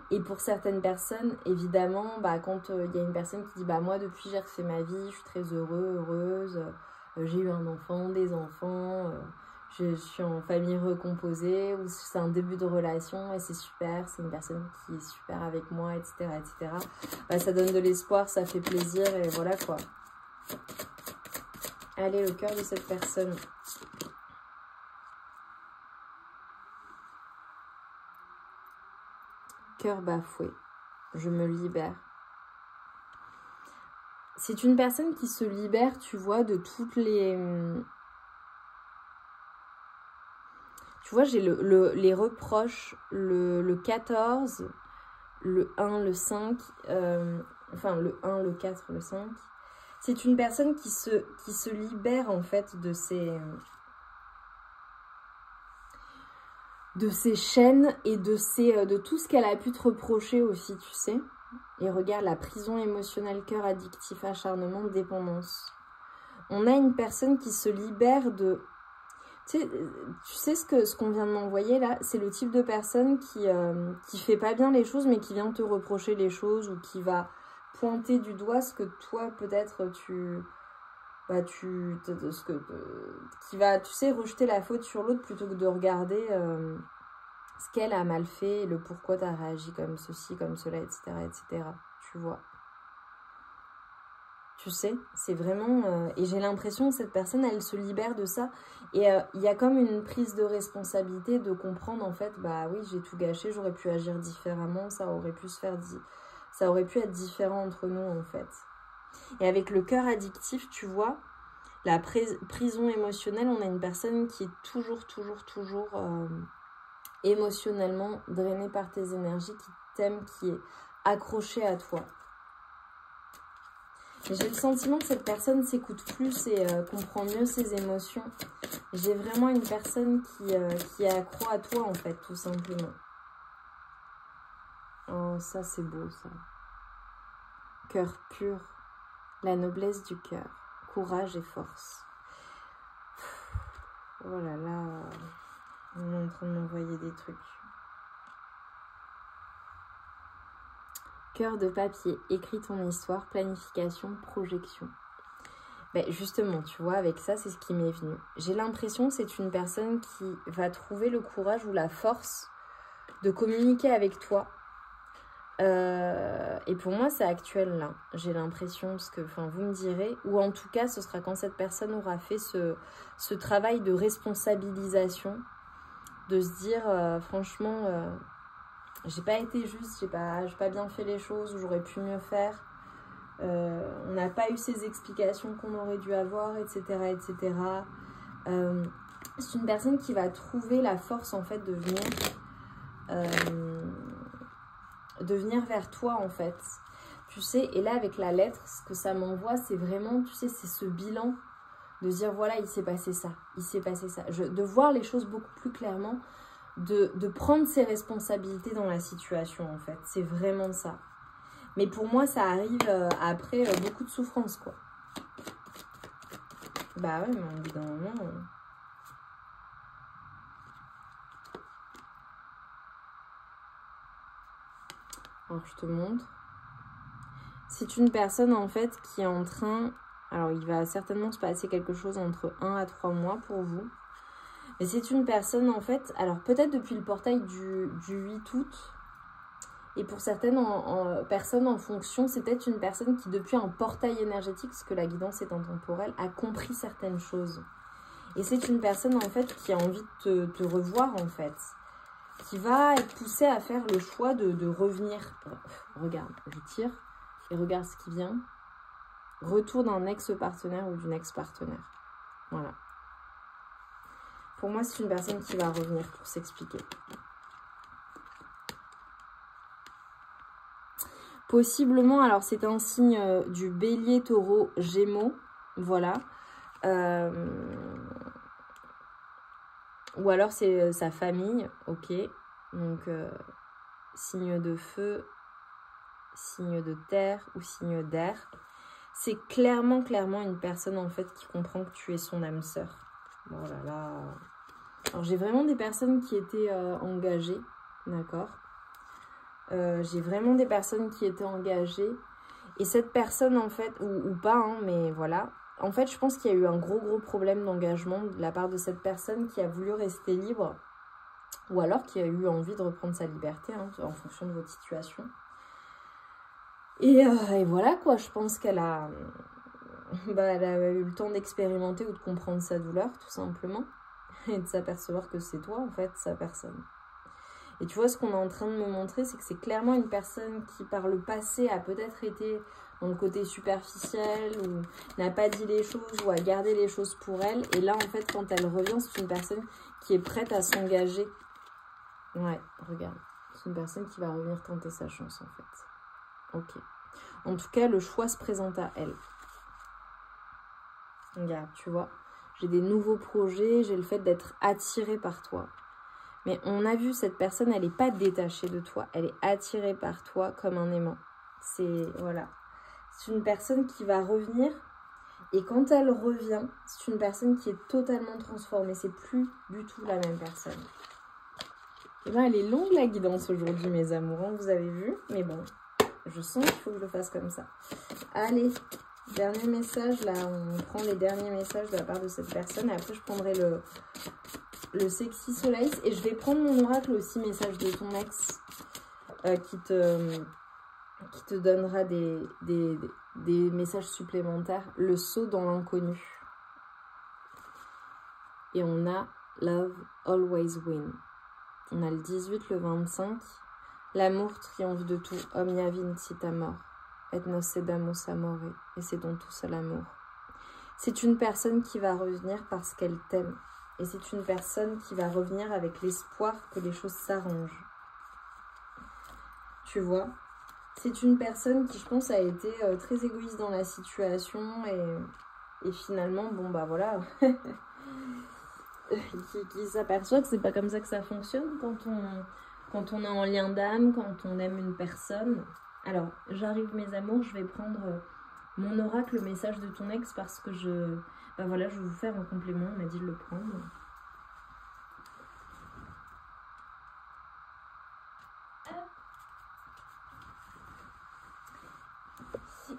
Et pour certaines personnes, évidemment, bah, quand il y a une personne qui dit, bah moi, depuis j'ai refait ma vie, je suis très heureuse, j'ai eu un enfant, des enfants, je suis en famille recomposée, ou c'est un début de relation et c'est super, c'est une personne qui est super avec moi, etc. etc. Bah, ça donne de l'espoir, ça fait plaisir et voilà quoi. Allez, le cœur de cette personne. Cœur bafoué, je me libère. C'est une personne qui se libère, tu vois, de toutes les... Tu vois, j'ai les reproches, le 14, le 1, le 5, enfin le 1, le 4, le 5. C'est une personne qui se libère en fait de ces chaînes et de tout ce qu'elle a pu te reprocher aussi, tu sais. Et regarde, la prison émotionnelle, cœur addictif, acharnement, dépendance. On a une personne qui se libère de... Tu sais ce qu'on vient de m'envoyer là, c'est le type de personne qui fait pas bien les choses, mais qui vient te reprocher les choses ou qui va pointer du doigt ce que toi, peut-être, qui va, tu sais, rejeter la faute sur l'autre plutôt que de regarder ce qu'elle a mal fait, le pourquoi tu as réagi comme ceci, comme cela, etc., etc. Tu vois. Tu sais, c'est vraiment... et j'ai l'impression que cette personne, elle se libère de ça. Et il y a comme une prise de responsabilité de comprendre, en fait, bah oui, j'ai tout gâché, j'aurais pu agir différemment, ça aurait pu être différent entre nous, en fait. Et avec le cœur addictif, tu vois, la prison émotionnelle, on a une personne qui est toujours émotionnellement drainée par tes énergies, qui t'aime, qui est accrochée à toi. J'ai le sentiment que cette personne s'écoute plus et comprend mieux ses émotions. J'ai vraiment une personne qui est accro à toi, en fait, tout simplement. Oh, ça, c'est beau, ça. Cœur pur. La noblesse du cœur. Courage et force. Oh là là. On est en train de m'envoyer des trucs. Cœur de papier, écris ton histoire, planification, projection. Ben justement, tu vois, avec ça, c'est ce qui m'est venu. J'ai l'impression que c'est une personne qui va trouver le courage ou la force de communiquer avec toi. Et pour moi, c'est actuel, là. J'ai l'impression, parce que, enfin, vous me direz, ou en tout cas, ce sera quand cette personne aura fait ce travail de responsabilisation, de se dire, franchement... j'ai pas été juste, j'ai pas bien fait les choses, j'aurais pu mieux faire. On n'a pas eu ces explications qu'on aurait dû avoir, etc. etc. C'est une personne qui va trouver la force en fait de venir vers toi en fait. tu sais, et là avec la lettre, ce que ça m'envoie, c'est vraiment, tu sais, c'est ce bilan de dire voilà, il s'est passé ça, il s'est passé ça. De voir les choses beaucoup plus clairement, de prendre ses responsabilités dans la situation en fait. C'est vraiment ça. Mais pour moi, ça arrive après beaucoup de souffrance, quoi. Bah ouais, mais au bout d'un moment... Alors, je te montre. C'est une personne, en fait, qui est en train... Alors, il va certainement se passer quelque chose entre 1 à 3 mois pour vous. Mais c'est une personne, en fait... Alors, peut-être depuis le portail du 8 août... Et pour certaines personnes en fonction, c'est peut-être une personne qui, depuis un portail énergétique, parce que la guidance est intemporelle, a compris certaines choses. Et c'est une personne, en fait, qui a envie de te revoir, en fait. Qui va être poussée à faire le choix de revenir. Regarde, je tire et regarde ce qui vient. Retour d'un ex-partenaire ou d'une ex-partenaire. Voilà. Pour moi, c'est une personne qui va revenir pour s'expliquer. Possiblement, alors c'est un signe du bélier, taureau, gémeaux, voilà. Ou alors c'est sa famille, ok. Donc, signe de feu, signe de terre ou signe d'air. C'est clairement une personne en fait qui comprend que tu es son âme sœur. Bon là là. Alors j'ai vraiment des personnes qui étaient engagées, d'accord. J'ai vraiment des personnes qui étaient engagées. Et cette personne, en fait, ou pas, hein, mais voilà. En fait, je pense qu'il y a eu un gros problème d'engagement de la part de cette personne qui a voulu rester libre. Ou alors qui a eu envie de reprendre sa liberté, hein, en fonction de votre situation. Et voilà, quoi. Je pense qu'elle a... elle a eu le temps d'expérimenter ou de comprendre sa douleur, tout simplement. Et de s'apercevoir que c'est toi, en fait, sa personne. Et tu vois, ce qu'on est en train de me montrer, c'est que c'est clairement une personne qui, par le passé, a peut-être été dans le côté superficiel ou n'a pas dit les choses ou a gardé les choses pour elle. Et là, en fait, quand elle revient, c'est une personne qui est prête à s'engager. Ouais, regarde. C'est une personne qui va revenir tenter sa chance, en fait. Ok. En tout cas, le choix se présente à elle. Regarde, tu vois. J'ai des nouveaux projets, j'ai le fait d'être attirée par toi. Mais on a vu, cette personne, elle n'est pas détachée de toi. Elle est attirée par toi comme un aimant. C'est, voilà. C'est une personne qui va revenir. Et quand elle revient, c'est une personne qui est totalement transformée. C'est plus du tout la même personne. Et bien, elle est longue, la guidance, aujourd'hui, mes amours. Vous avez vu? Mais bon, je sens qu'il faut que je le fasse comme ça. Allez, dernier message. Là, on prend les derniers messages de la part de cette personne. Et après, je prendrai le sexy soleil. Et je vais prendre mon oracle aussi, message de ton ex, qui te donnera des messages supplémentaires. Le saut dans l'inconnu. Et on a Love Always Win. On a le 18, le 25. L'amour triomphe de tout. Omnia vincit amor. Et nos sedamus amore. Et c'est donc tout ça l'amour. C'est une personne qui va revenir parce qu'elle t'aime. Et c'est une personne qui va revenir avec l'espoir que les choses s'arrangent. Tu vois? C'est une personne qui, je pense, a été très égoïste dans la situation. Et finalement, bon, bah voilà. qui s'aperçoit que c'est pas comme ça que ça fonctionne quand on est en lien d'âme, quand on aime une personne. Alors, j'arrive, mes amours, je vais prendre mon oracle, le message de ton ex, parce que bah voilà, je vais vous faire un complément, on m'a dit de le prendre.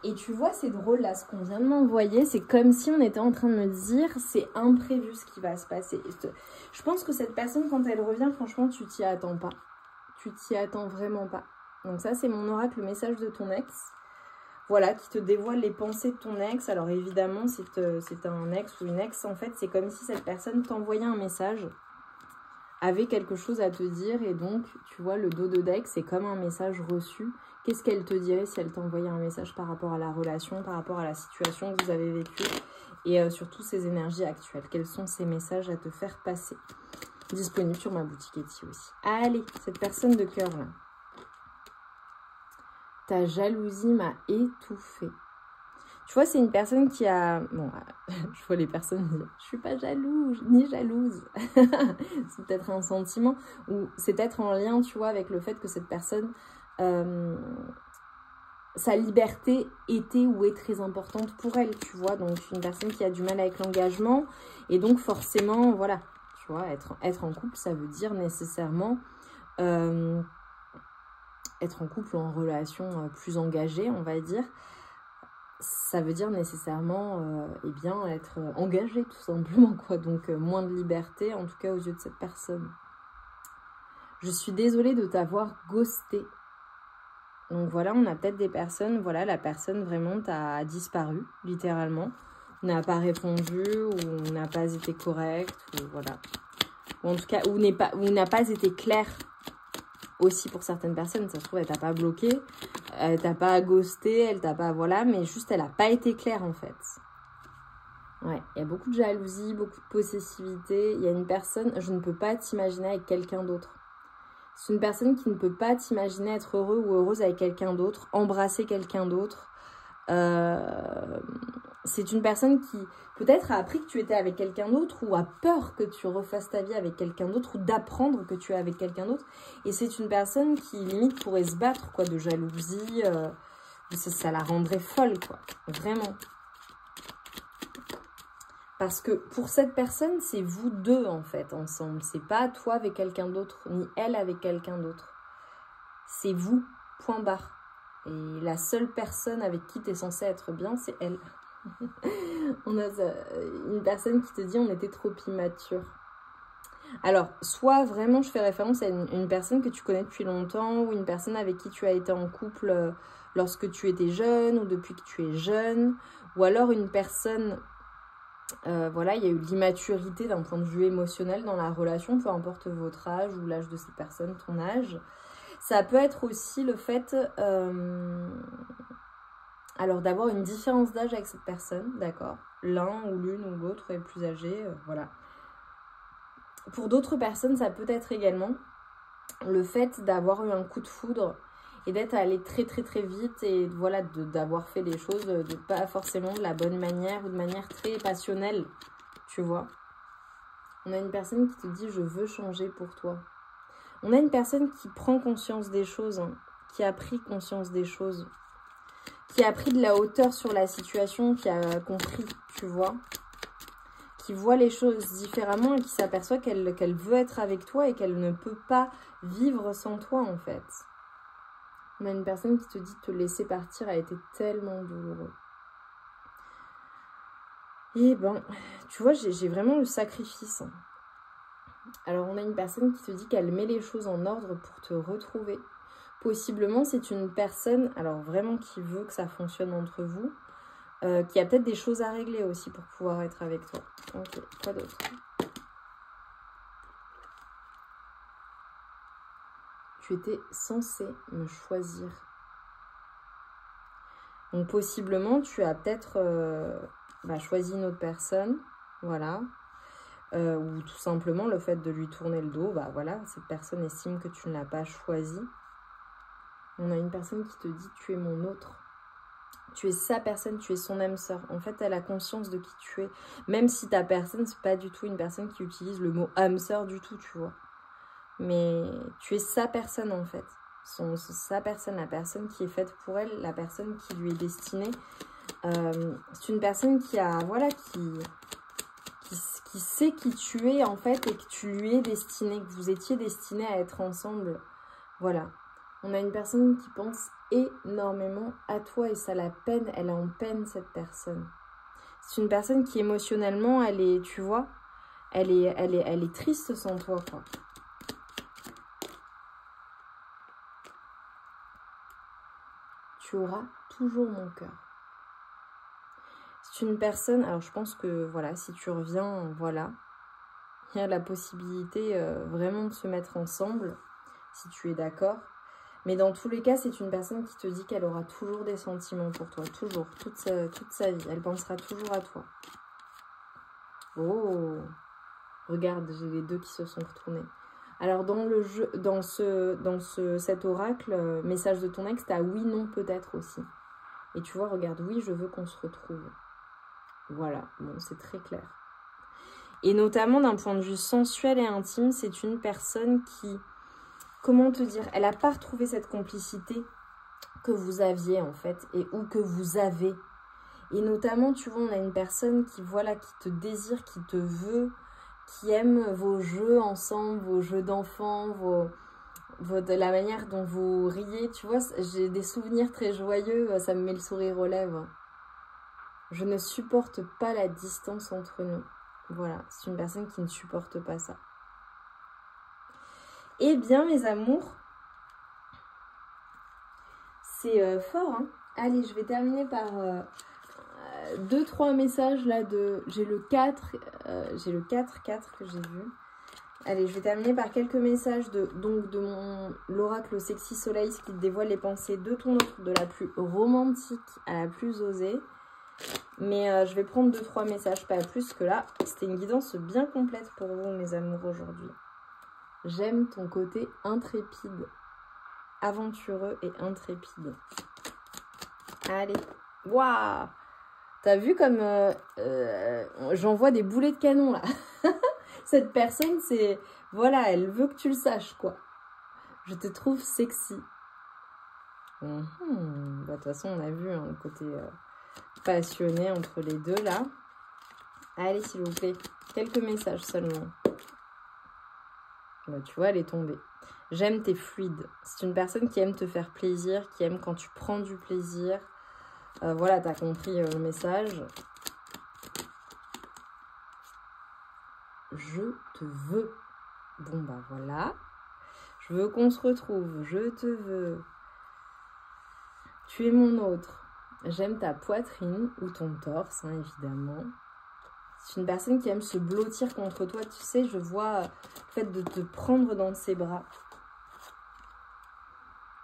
Et tu vois, c'est drôle là, ce qu'on vient de m'envoyer, c'est comme si on était en train de me dire, c'est imprévu ce qui va se passer. Je pense que cette personne, quand elle revient, franchement, tu t'y attends pas. Tu t'y attends vraiment pas. Donc ça, c'est mon oracle, le message de ton ex. Voilà, qui te dévoile les pensées de ton ex. Alors évidemment, c'est un ex ou une ex, en fait, c'est comme si cette personne t'envoyait un message, avait quelque chose à te dire, et donc, tu vois, le dos de deck, c'est comme un message reçu. Qu'est-ce qu'elle te dirait si elle t'envoyait un message par rapport à la relation, par rapport à la situation que vous avez vécue, et surtout ces énergies actuelles? Quels sont ces messages à te faire passer? Disponible sur ma boutique Etsy aussi. Allez, cette personne de cœur là. Ta jalousie m'a étouffée. Tu vois, c'est une personne qui a... Bon, je vois les personnes dire « Je suis pas jalouse, ni jalouse. » C'est peut-être un sentiment. Ou c'est peut-être en lien, tu vois, avec le fait que cette personne... sa liberté était ou est très importante pour elle, tu vois. Donc, une personne qui a du mal avec l'engagement. Et donc, forcément, voilà. Tu vois, être en couple, ça veut dire nécessairement... être en couple ou en relation plus engagée, on va dire, ça veut dire nécessairement eh bien, être engagé, tout simplement, quoi. Donc, moins de liberté, en tout cas, aux yeux de cette personne. Je suis désolée de t'avoir ghosté. Donc, voilà, on a peut-être des personnes, voilà, la personne vraiment t'a disparu, littéralement. On n'a pas répondu, ou on n'a pas été correct, ou voilà. Ou en tout cas, ou n'a pas été clair. Aussi pour certaines personnes, ça se trouve, elle t'a pas bloqué, elle t'a pas ghosté, elle t'a pas... Voilà, mais juste, elle a pas été claire, en fait. Ouais, il y a beaucoup de jalousie, beaucoup de possessivité. Il y a une personne, je ne peux pas t'imaginer avec quelqu'un d'autre. C'est une personne qui ne peut pas t'imaginer être heureux ou heureuse avec quelqu'un d'autre, embrasser quelqu'un d'autre. C'est une personne qui peut-être a appris que tu étais avec quelqu'un d'autre ou a peur que tu refasses ta vie avec quelqu'un d'autre ou d'apprendre que tu es avec quelqu'un d'autre. Et c'est une personne qui limite pourrait se battre quoi, de jalousie. Ça la rendrait folle, quoi. Vraiment. Parce que pour cette personne, c'est vous deux en fait ensemble. C'est pas toi avec quelqu'un d'autre, ni elle avec quelqu'un d'autre. C'est vous, point barre. Et la seule personne avec qui tu es censé être bien, c'est elle. On a une personne qui te dit on était trop immature. Alors, soit vraiment je fais référence à une personne que tu connais depuis longtemps ou une personne avec qui tu as été en couple lorsque tu étais jeune ou depuis que tu es jeune. Ou alors une personne, voilà, il y a eu de l'immaturité d'un point de vue émotionnel dans la relation, peu importe votre âge ou l'âge de cette personne, ton âge. Ça peut être aussi le fait... alors d'avoir une différence d'âge avec cette personne, d'accord. L'un ou l'une ou l'autre est plus âgé, voilà. Pour d'autres personnes, ça peut être également le fait d'avoir eu un coup de foudre et d'être allé très très très vite et voilà, d'avoir fait des choses de pas forcément de la bonne manière ou de manière très passionnelle, tu vois. On a une personne qui te dit « je veux changer pour toi ». On a une personne qui prend conscience des choses, hein, qui a pris conscience des choses, qui a pris de la hauteur sur la situation, qui a compris, tu vois, qui voit les choses différemment et qui s'aperçoit qu'elle veut être avec toi et qu'elle ne peut pas vivre sans toi, en fait. On a une personne qui te dit te laisser partir a été tellement douloureux. Et ben, tu vois, j'ai vraiment le sacrifice. Alors, on a une personne qui te dit qu'elle met les choses en ordre pour te retrouver. Possiblement, c'est une personne, alors vraiment qui veut que ça fonctionne entre vous, qui a peut-être des choses à régler aussi pour pouvoir être avec toi. Ok, quoi d'autre? Tu étais censé me choisir. Donc, possiblement, tu as peut-être choisi une autre personne, voilà. Ou tout simplement, le fait de lui tourner le dos, bah voilà, cette personne estime que tu ne l'as pas choisi. On a une personne qui te dit « tu es mon autre ». Tu es sa personne, tu es son âme sœur. En fait, elle a conscience de qui tu es. Même si ta personne, c'est pas du tout une personne qui utilise le mot âme sœur du tout, tu vois. Mais tu es sa personne, en fait. Sa personne, la personne qui est faite pour elle, la personne qui lui est destinée. C'est une personne qui a, voilà, qui sait qui tu es, en fait, et que tu lui es destiné, que vous étiez destinés à être ensemble. Voilà. On a une personne qui pense énormément à toi et ça la peine, elle est en peine cette personne. C'est une personne qui émotionnellement, elle est, tu vois, elle est triste sans toi, quoi. Tu auras toujours mon cœur. C'est une personne, alors je pense que voilà, si tu reviens, voilà, il y a la possibilité vraiment de se mettre ensemble, si tu es d'accord. Mais dans tous les cas, c'est une personne qui te dit qu'elle aura toujours des sentiments pour toi. Toujours, toute sa vie. Elle pensera toujours à toi. Oh, regarde, j'ai les deux qui se sont retournés. Alors dans le jeu, cet oracle, message de ton ex, t'as oui, non, peut-être aussi. Et tu vois, regarde, oui, je veux qu'on se retrouve. Voilà, bon, c'est très clair. Et notamment d'un point de vue sensuel et intime, c'est une personne qui, comment te dire, elle n'a pas retrouvé cette complicité que vous aviez en fait, ou que vous avez. Et notamment, tu vois, on a une personne qui, voilà, qui te désire, qui te veut, qui aime vos jeux ensemble, vos jeux d'enfants, la manière dont vous riez. Tu vois, j'ai des souvenirs très joyeux, ça me met le sourire aux lèvres. Je ne supporte pas la distance entre nous. Voilà, c'est une personne qui ne supporte pas ça. Eh bien, mes amours, c'est fort, hein. Allez, je vais terminer par 2-3 messages là de... J'ai le 4 que j'ai vu. Allez, je vais terminer par quelques messages de l'oracle Sexy Soleil qui dévoile les pensées de ton autre, de la plus romantique à la plus osée. Mais je vais prendre 2-3 messages, pas plus que là. C'était une guidance bien complète pour vous, mes amours, aujourd'hui. J'aime ton côté intrépide, aventureux et intrépide. Allez, waouh! T'as vu comme j'envoie des boulets de canon là. Cette personne, c'est... Voilà, elle veut que tu le saches, quoi. Je te trouve sexy. Bah, de toute façon, on a vu hein, le côté passionné entre les deux, là. Allez, s'il vous plaît. Quelques messages seulement. Bah, tu vois, elle est tombée. J'aime tes fluides. C'est une personne qui aime te faire plaisir, qui aime quand tu prends du plaisir. Voilà, t'as compris le message. Je te veux. Bon, bah voilà. Je veux qu'on se retrouve. Je te veux. Tu es mon autre. J'aime ta poitrine ou ton torse, hein, évidemment. C'est une personne qui aime se blottir contre toi. Tu sais, je vois le fait de te prendre dans ses bras.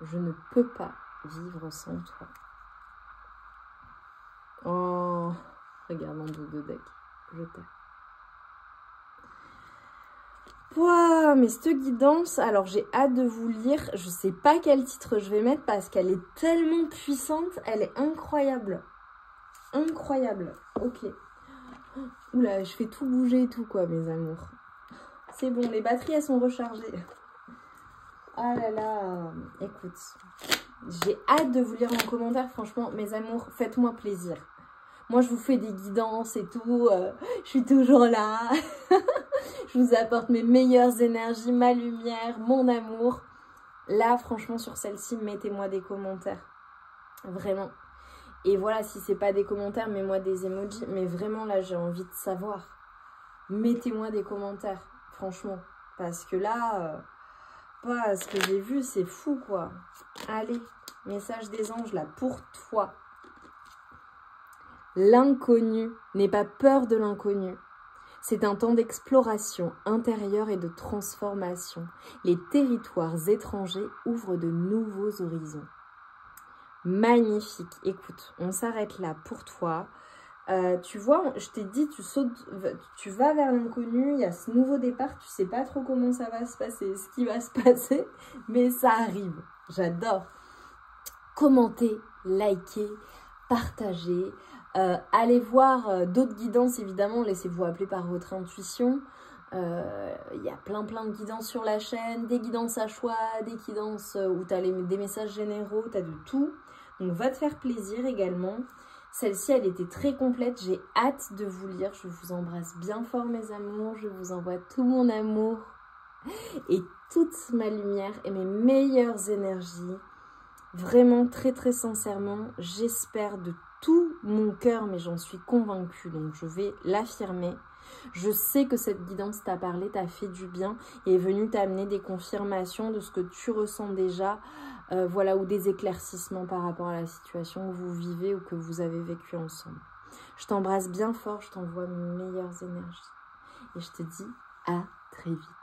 Je ne peux pas vivre sans toi. Oh, regarde en dos de deck. Je t'aime. Wow, mais cette guidance, alors j'ai hâte de vous lire. Je sais pas quel titre je vais mettre parce qu'elle est tellement puissante. Elle est incroyable. Incroyable. Ok. Oula, je fais tout bouger et tout quoi, mes amours. C'est bon, les batteries, elles sont rechargées. Ah là là. Écoute, j'ai hâte de vous lire en commentaire. Franchement, mes amours, faites-moi plaisir. Moi, je vous fais des guidances et tout. Je suis toujours là. Je vous apporte mes meilleures énergies, ma lumière, mon amour. Là, franchement, sur celle-ci, mettez-moi des commentaires. Vraiment. Et voilà, si c'est pas des commentaires, mets-moi des emojis. Mais vraiment, là, j'ai envie de savoir. Mettez-moi des commentaires, franchement. Parce que là, ce que j'ai vu, c'est fou, quoi. Allez, message des anges, là, pour toi. L'inconnu, n'aie pas peur de l'inconnu. C'est un temps d'exploration intérieure et de transformation. Les territoires étrangers ouvrent de nouveaux horizons. Magnifique. Écoute, on s'arrête là pour toi. Tu vois, je t'ai dit, tu vas vers l'inconnu, il y a ce nouveau départ, tu sais pas trop comment ça va se passer, ce qui va se passer, mais ça arrive. J'adore. Commentez, likez, partagez. Allez voir d'autres guidances, évidemment, laissez-vous appeler par votre intuition. Il y a plein de guidances sur la chaîne, des guidances à choix, des guidances où tu as des messages généraux, tu as de tout. Donc va te faire plaisir également. Celle-ci, elle était très complète, j'ai hâte de vous lire. Je vous embrasse bien fort mes amours, je vous envoie tout mon amour et toute ma lumière et mes meilleures énergies. Vraiment, très sincèrement, j'espère de tout mon cœur, mais j'en suis convaincue, donc je vais l'affirmer. Je sais que cette guidance t'a parlé, t'a fait du bien et est venue t'amener des confirmations de ce que tu ressens déjà, voilà, ou des éclaircissements par rapport à la situation que vous vivez ou que vous avez vécu ensemble. Je t'embrasse bien fort, je t'envoie mes meilleures énergies et je te dis à très vite.